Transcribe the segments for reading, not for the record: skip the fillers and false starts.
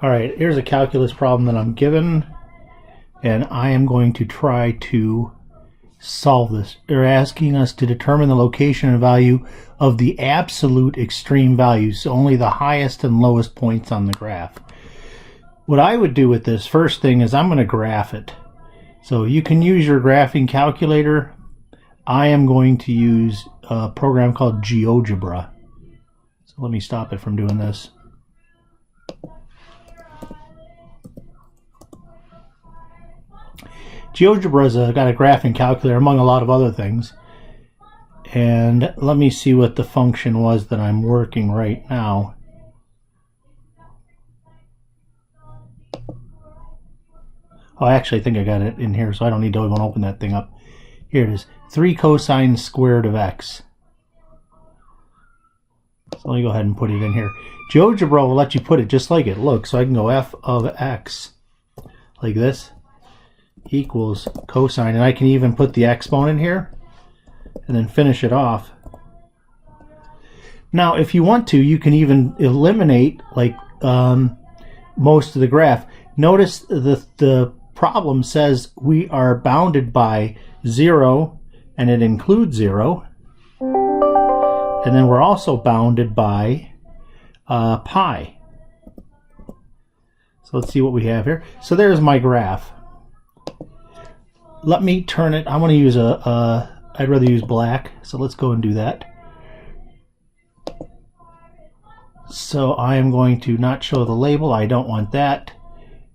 Alright, here's a calculus problem that I'm given, and I am going to try to solve this. They're asking us to determine the location and value of the absolute extreme values, so only the highest and lowest points on the graph. What I would do with this first thing is I'm going to graph it. So you can use your graphing calculator. I am going to use a program called GeoGebra. So let me stop it from doing this. GeoGebra's got a graphing calculator among a lot of other things. And let me see what the function was that I'm working right now. Oh, I actually think I got it in here, so I don't need to even open that thing up. Here it is, 3 cosine squared of x. So let me go ahead and put it in here. GeoGebra will let you put it just like it looks. So I can go f of x like this equals cosine, and I can even put the exponent here and then finish it off. Now if you want to, you can even eliminate like most of the graph. Notice the problem says we are bounded by 0, and it includes 0, and then we're also bounded by pi. So let's see what we have here. So there's my graph. Let me turn it. I want to use I'd rather use black, so let's go and do that. So I am going to not show the label. I don't want that.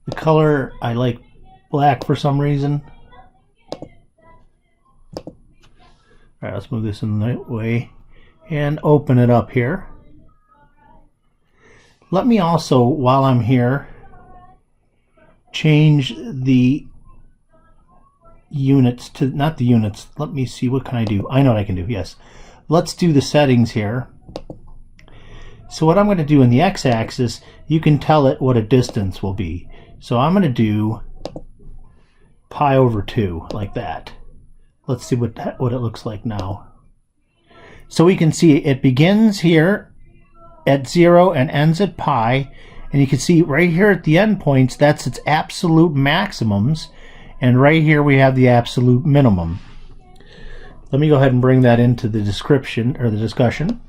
The color, I like black for some reason. Alright, let's move this in the right way and open it up here. Let me also, while I'm here, change the units to, not the units, let me see, what can I do? I know what I can do, yes. Let's do the settings here. So what I'm going to do in the x-axis, you can tell it what a distance will be. So I'm going to do pi over 2, like that. Let's see what it looks like now. So we can see it begins here at 0 and ends at pi. And you can see right here at the endpoints, that's its absolute maximums. And right here we have the absolute minimum. Let me go ahead and bring that into the description, or the discussion.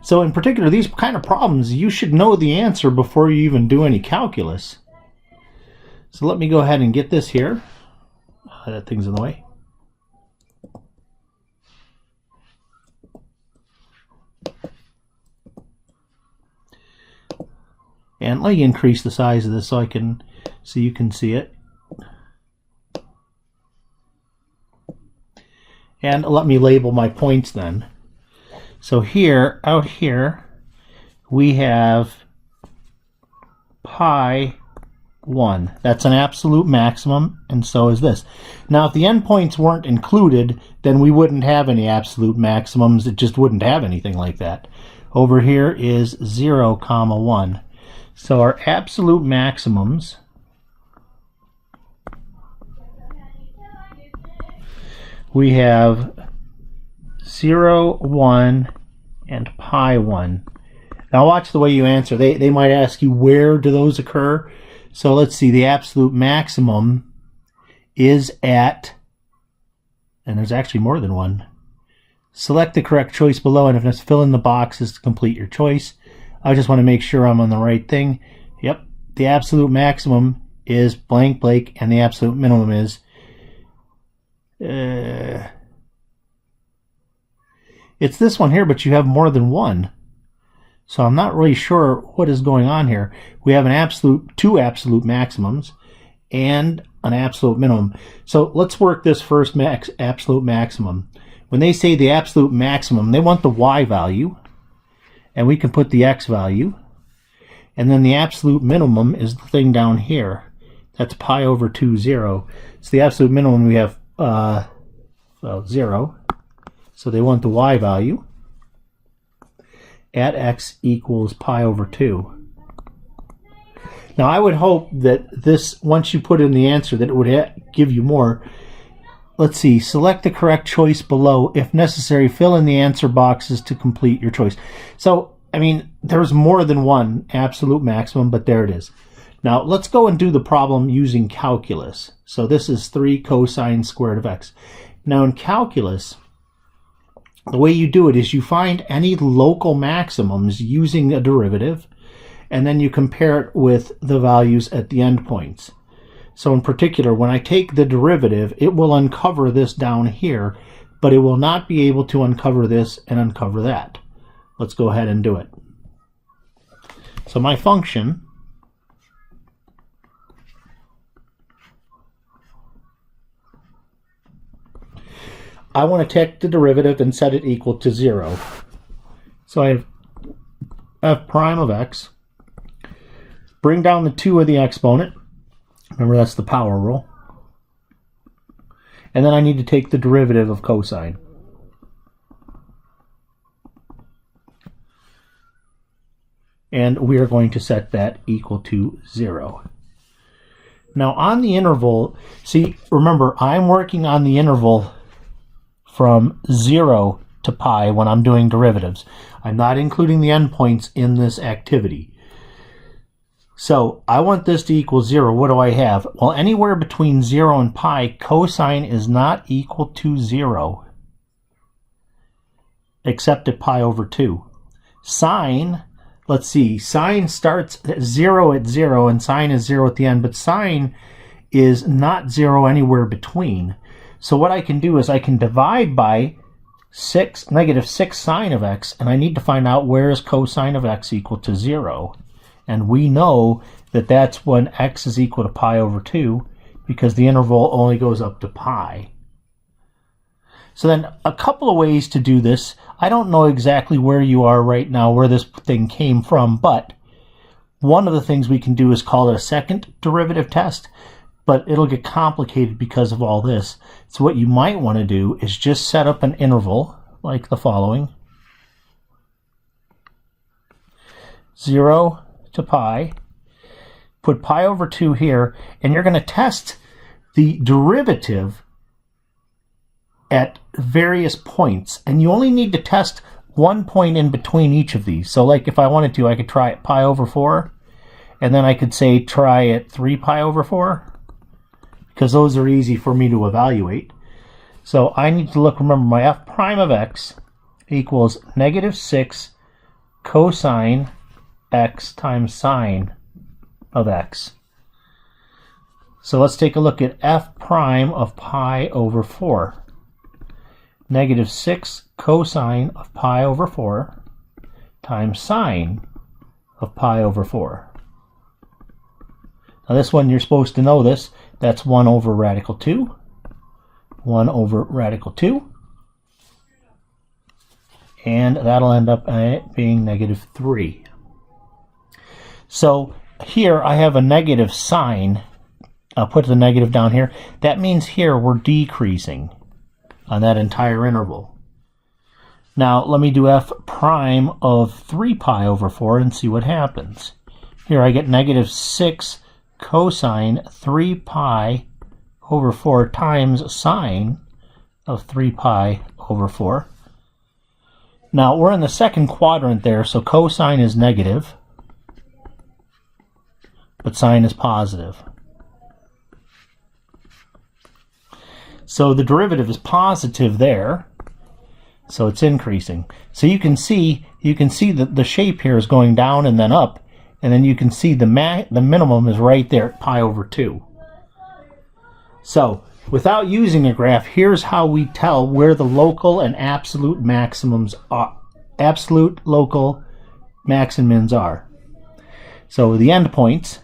So in particular, these kind of problems, you should know the answer before you even do any calculus. So let me go ahead and get this here. That thing's in the way. And let me increase the size of this so you can see it. And let me label my points then. So here, out here, we have pi 1. That's an absolute maximum, and so is this. Now, if the endpoints weren't included, then we wouldn't have any absolute maximums. It just wouldn't have anything like that. Over here is 0, 1. So our absolute maximums we have 0, 1, and pi 1. Now watch the way you answer. They might ask you, where do those occur? So let's see, the absolute maximum is at, and there's actually more than one. Select the correct choice below, and if it's fill in the boxes to complete your choice. I just want to make sure I'm on the right thing. Yep, the absolute maximum is blank blank, and the absolute minimum is it's this one here, but you have more than one. So I'm not really sure what is going on here. We have two absolute maximums and an absolute minimum. So let's work this first absolute maximum. When they say the absolute maximum, they want the y value, and we can put the x value. And then the absolute minimum is the thing down here. That's pi over 2, 0. So the absolute minimum we have 0. So they want the y value at x equals pi over 2. Now I would hope that this, once you put in the answer, that it would give you more. Let's see, select the correct choice below. If necessary, fill in the answer boxes to complete your choice. So I mean, there's more than one absolute maximum, but there it is. Now, let's go and do the problem using calculus. So this is 3 cosine squared of x. Now, in calculus, the way you do it is you find any local maximums using a derivative, and then you compare it with the values at the endpoints. So in particular, when I take the derivative, it will uncover this down here, but it will not be able to uncover this and uncover that. Let's go ahead and do it. So my function I want to take the derivative and set it equal to 0. So I have f prime of x. Bring down the 2 of the exponent. Remember, that's the power rule. And then I need to take the derivative of cosine. And we are going to set that equal to 0. Now on the interval, see, remember, I'm working on the interval from 0 to pi when I'm doing derivatives. I'm not including the endpoints in this activity. So I want this to equal 0. What do I have? Well, anywhere between 0 and pi, cosine is not equal to 0, except at pi over 2. Sine, let's see, sine starts at 0 and sine is 0 at the end, but sine is not 0 anywhere between. So what I can do is I can divide by negative 6 sine of x, and I need to find out where is cosine of x equal to 0. And we know that that's when x is equal to pi over 2, because the interval only goes up to pi. So then a couple of ways to do this. I don't know exactly where you are right now, where this thing came from, but one of the things we can do is call it a second derivative test. But it'll get complicated because of all this. So what you might want to do is just set up an interval like the following. 0 to pi. Put pi over 2 here, and you're going to test the derivative at various points. And you only need to test one point in between each of these. So like if I wanted to, I could try at pi over 4, and then I could say try at 3 pi over 4. Because those are easy for me to evaluate. So I need to look, remember, my f prime of x equals negative 6 cosine x times sine of x. So let's take a look at f prime of pi over 4. Negative 6 cosine of pi over 4 times sine of pi over 4. Now this one, you're supposed to know this. That's 1 over radical 2. 1 over radical 2. And that'll end up being negative 3. So here I have a negative sign. I'll put the negative down here. That means here we're decreasing on that entire interval. Now let me do f prime of 3 pi over 4 and see what happens. Here I get negative 6 cosine 3 pi over 4 times sine of 3 pi over 4. Now we're in the second quadrant there, so cosine is negative, but sine is positive. So the derivative is positive there, so it's increasing. So you can see that the shape here is going down and then up, and then you can see the minimum is right there at pi over 2. So without using a graph, here's how we tell where the local and absolute maximums are. Absolute, local, max and mins are. So the endpoints,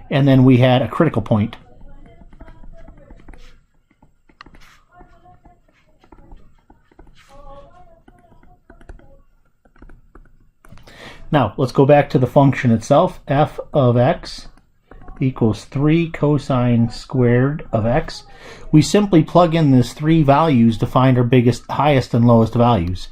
and then we had a critical point. Now, let's go back to the function itself. F of x equals 3 cosine squared of x. We simply plug in these 3 values to find our highest and lowest values.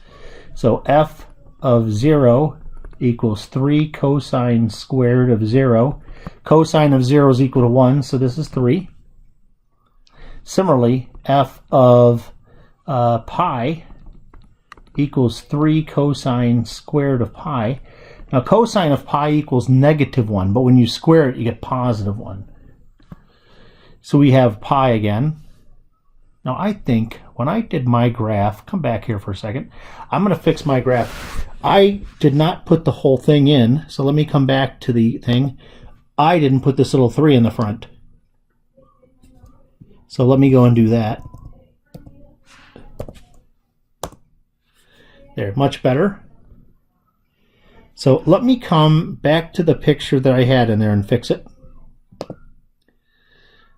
So f of 0 equals 3 cosine squared of 0. Cosine of 0 is equal to 1, so this is 3. Similarly, f of pi equals 3 cosine squared of pi. Now cosine of pi equals -1, but when you square it, you get +1. So we have pi again. Now I think when I did my graph, come back here for a second, I'm going to fix my graph. I did not put the whole thing in, so let me come back to the thing. I didn't put this little 3 in the front. So let me go and do that. There, much better. So let me come back to the picture that I had in there and fix it.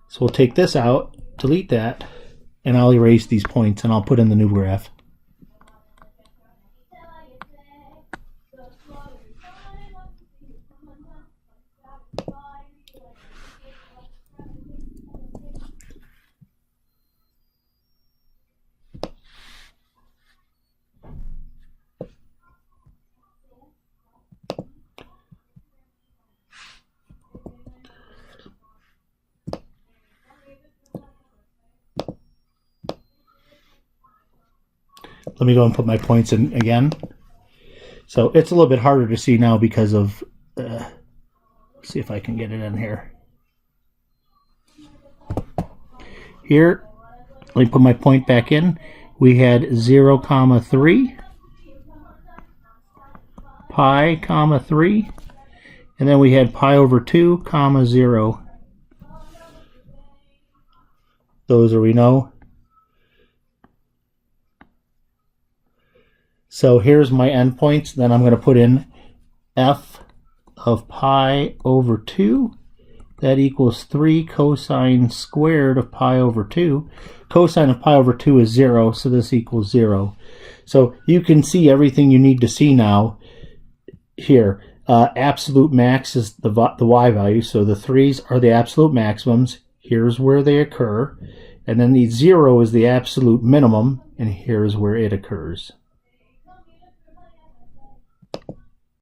So we'll take this out, delete that, and I'll erase these points and I'll put in the new graph. Let me go and put my points in again. So it's a little bit harder to see now because of, see if I can get it in here. Here, let me put my point back in. We had 0, 3, pi, 3, and then we had pi over 2, 0. Those are we know. So here's my endpoints. Then I'm going to put in f of pi over 2. That equals 3 cosine squared of pi over 2. Cosine of pi over 2 is 0, so this equals 0. So you can see everything you need to see now here. Absolute max is the y value, so the 3's are the absolute maximums. Here's where they occur. And then the 0 is the absolute minimum, and here's where it occurs.